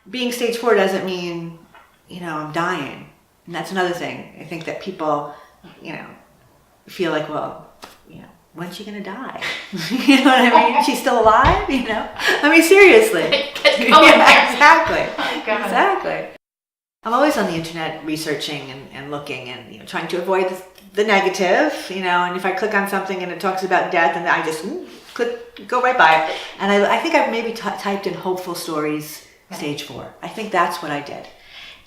being stage 4 doesn't mean, I'm dying. And that's another thing. I think that people, feel like, well, when's she going to die? You know what I mean? She's still alive, I mean, seriously. Yeah, exactly. Oh, God. Exactly. I'm always on the internet researching and looking and trying to avoid the negative, and if I click on something and it talks about death, and I just go right by it. And I think I've maybe typed in hopeful stories, stage 4. I think that's what I did.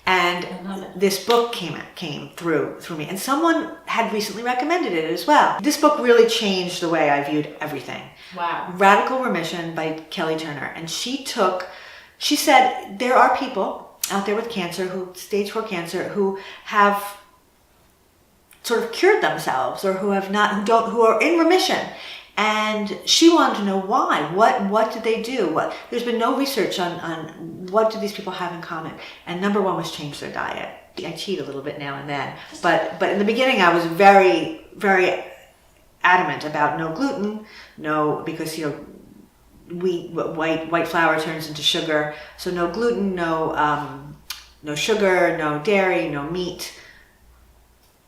And this book came through me, and someone had recently recommended it as well. This book really changed the way I viewed everything. Wow. Radical Remission by Kelly Turner. And she said there are people out there with cancer, stage 4 cancer, who have sort of cured themselves, or who are in remission. And she wanted to know why. What did they do? There's been no research on what do these people have in common. And number 1 was change their diet. I cheat a little bit now and then, but in the beginning I was very, very adamant about no gluten, because white flour turns into sugar, so no gluten, no sugar, no dairy, no meat,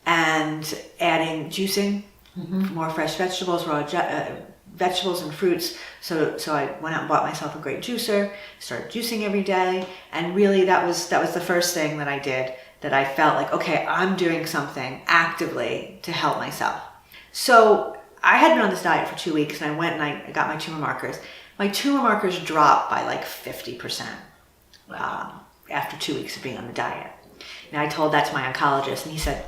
and adding juicing. Mm-hmm. More fresh vegetables, raw vegetables and fruits. So I went out and bought myself a great juicer, started juicing every day, and really that was the first thing that I did, that I felt like, okay, I'm doing something actively to help myself. So I had been on this diet for 2 weeks, and I went and I got my tumor markers. My tumor markers dropped by like 50% after 2 weeks of being on the diet. And I told that to my oncologist, and he said,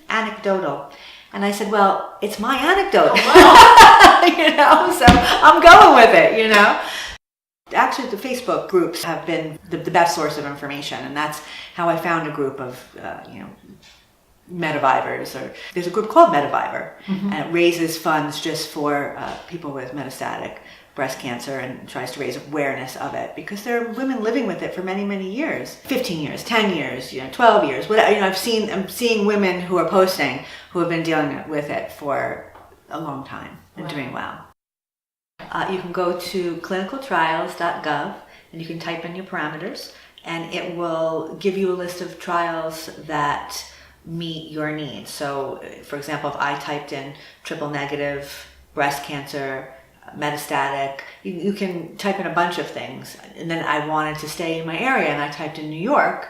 anecdotal. And I said, well, it's my anecdote, so I'm going with it, Actually, the Facebook groups have been the best source of information, and that's how I found a group of, Medivivers, or there's a group called Medivivor, mm-hmm. and it raises funds just for people with metastatic breast cancer and tries to raise awareness of it, because there are women living with it for many, many years, 15 years, 10 years, 12 years. I'm seeing women who are posting who have been dealing with it for a long time and doing well. You can go to clinicaltrials.gov and you can type in your parameters, and it will give you a list of trials that meet your needs. So, for example, if I typed in triple negative breast cancer, metastatic, you can type in a bunch of things, and then I wanted to stay in my area and I typed in New York,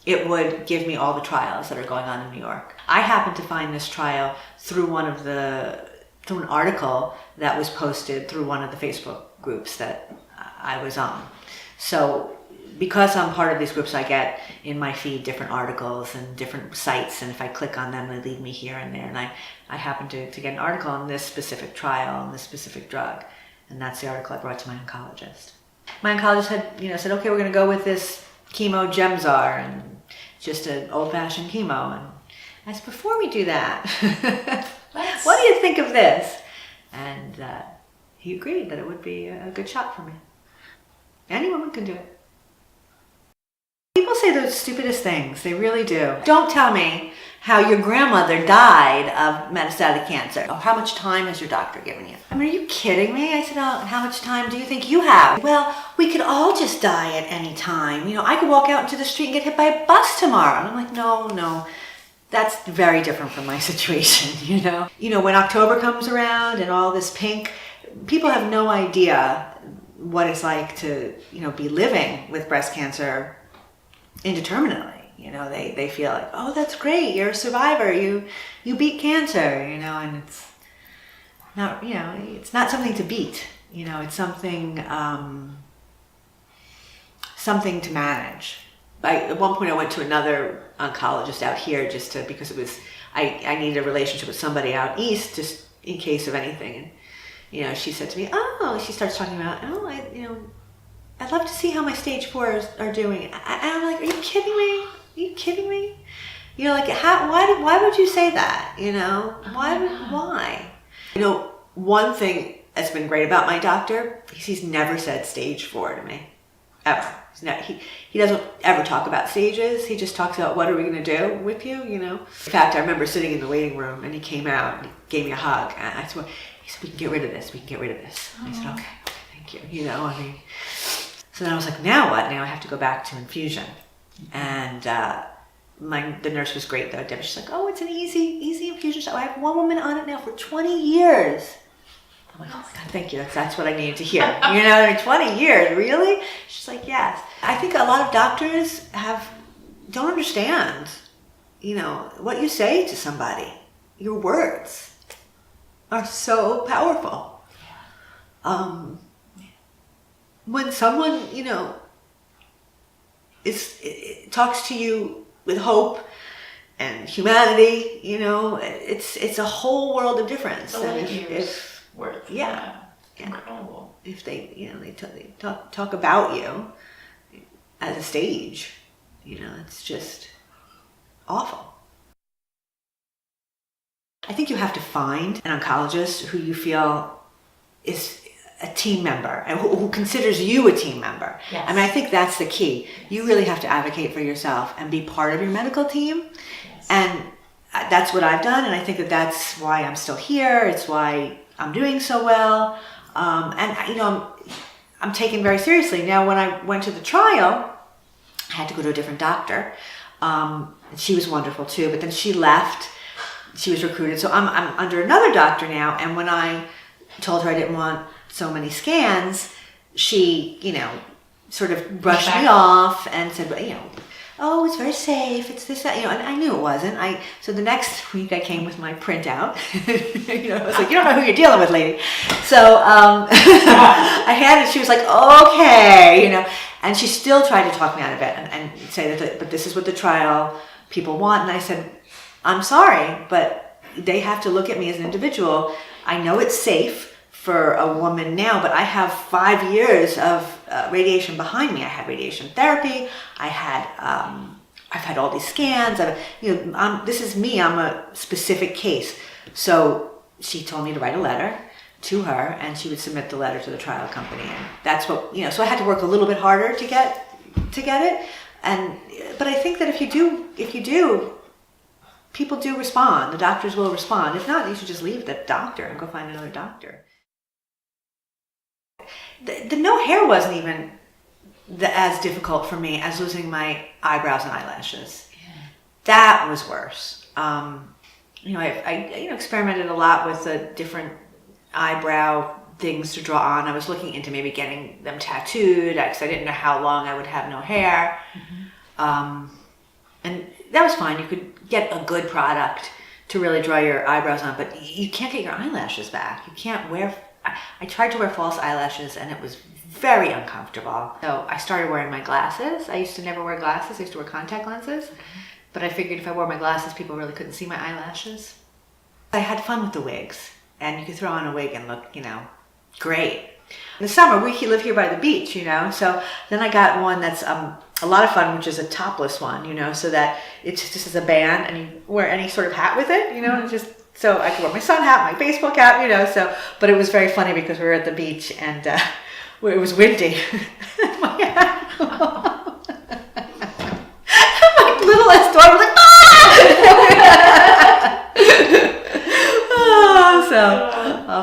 it would give me all the trials that are going on in New York. I happened to find this trial through an article that was posted through one of the Facebook groups that I was on. So because I'm part of these groups, I get in my feed different articles and different sites, and if I click on them, they lead me here and there, and I happen to get an article on this specific trial and this specific drug, and that's the article I brought to my oncologist. My oncologist had said, okay, we're going to go with this chemo Gemzar, and just an old-fashioned chemo, and I said, before we do that, what do you think of this? And he agreed that it would be a good shot for me. Any woman can do it. People say the stupidest things. They really do. Don't tell me how your grandmother died of metastatic cancer. Oh, how much time has your doctor given you? I mean, are you kidding me? I said, oh, how much time do you think you have? Well, we could all just die at any time. I could walk out into the street and get hit by a bus tomorrow. And I'm like, no. That's very different from my situation, when October comes around and all this pink, people have no idea what it's like to, be living with breast cancer indeterminately. They feel like, oh, that's great, you're a survivor, you beat cancer, and it's not, it's not something to beat, it's something to manage. At one point I went to another oncologist out here because it was, I needed a relationship with somebody out east just in case of anything. And, she said to me, she starts talking about, I'd love to see how my stage 4s are doing. And I'm like, are you kidding me? Why would you say that? Why? One thing that's been great about my doctor, he's never said stage 4 to me, ever. He doesn't ever talk about stages. He just talks about what are we going to do with you, In fact, I remember sitting in the waiting room and he came out and he gave me a hug. And he said, we can get rid of this. I said, okay, thank you. So then I was like, now what? Now I have to go back to infusion. And the nurse was great though, Debbie. She's like, oh, it's an easy infusion shot. I have one woman on it now for 20 years. I'm like, oh my God, thank you. That's what I needed to hear. 20 years, really? She's like, yes. I think a lot of doctors don't understand, what you say to somebody. Your words are so powerful. When someone, talks to you with hope and humanity, it's a whole world of difference. And if worth. Yeah. Incredible. If they talk about you as a stage, it's just awful. I think you have to find an oncologist who you feel is a team member and who considers you a team member. Yes. I mean, I think that's the key. Yes. You really have to advocate for yourself and be part of your medical team. Yes. And that's what I've done. And I think that's why I'm still here. It's why I'm doing so well. I'm taken very seriously. Now, when I went to the trial, I had to go to a different doctor. She was wonderful too, but then she left. She was recruited. So I'm under another doctor now. And when I told her I didn't want so many scans, she, sort of brushed me off and said, oh, it's very safe. It's this, that, and I knew it wasn't. So the next week I came with my printout. I was like, you don't know who you're dealing with, lady. So I had it. She was like, okay, and she still tried to talk me out of it and say that, but this is what the trial people want. And I said, I'm sorry, but they have to look at me as an individual. I know it's safe for a woman now, but I have 5 years of radiation behind me. I had radiation therapy. I've had all these scans. This is me. I'm a specific case. So she told me to write a letter to her, and she would submit the letter to the trial company, and that's what So I had to work a little bit harder to get it. But I think that if you do, people do respond. The doctors will respond. If not, you should just leave the doctor and go find another doctor. The no hair wasn't even as difficult for me as losing my eyebrows and eyelashes. Yeah. That was worse. I experimented a lot with the different eyebrow things to draw on. I was looking into maybe getting them tattooed because I didn't know how long I would have no hair. Mm-hmm. And that was fine. You could get a good product to really draw your eyebrows on, but you can't get your eyelashes back. You can't wear... I tried to wear false eyelashes and it was very uncomfortable. So I started wearing my glasses. I used to never wear glasses. I used to wear contact lenses. But I figured if I wore my glasses, people really couldn't see my eyelashes. I had fun with the wigs. And you could throw on a wig and look, great. In the summer, we live here by the beach, So then I got one that's a lot of fun, which is a topless one, so that it's just as a band and you wear any sort of hat with it, and so I could wear my sun hat, my baseball cap, but it was very funny because we were at the beach and it was windy. My hat. My littlest daughter was like, ah!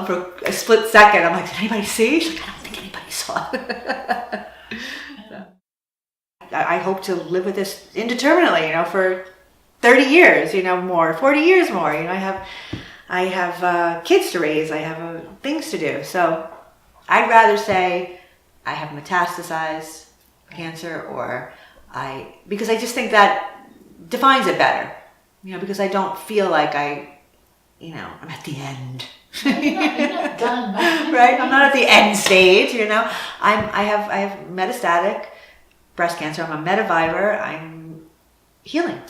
For a split second, I'm like, did anybody see? She's like, I don't think anybody saw it. I hope to live with this indeterminately, for 30 years, more, 40 years more. I have kids to raise. I have things to do. So I'd rather say I have metastasized cancer because I just think that defines it better, because I don't feel like I'm at the end. You're not done. Right? I'm not at the end stage, I have metastatic breast cancer. I'm a metavivor. I'm healing.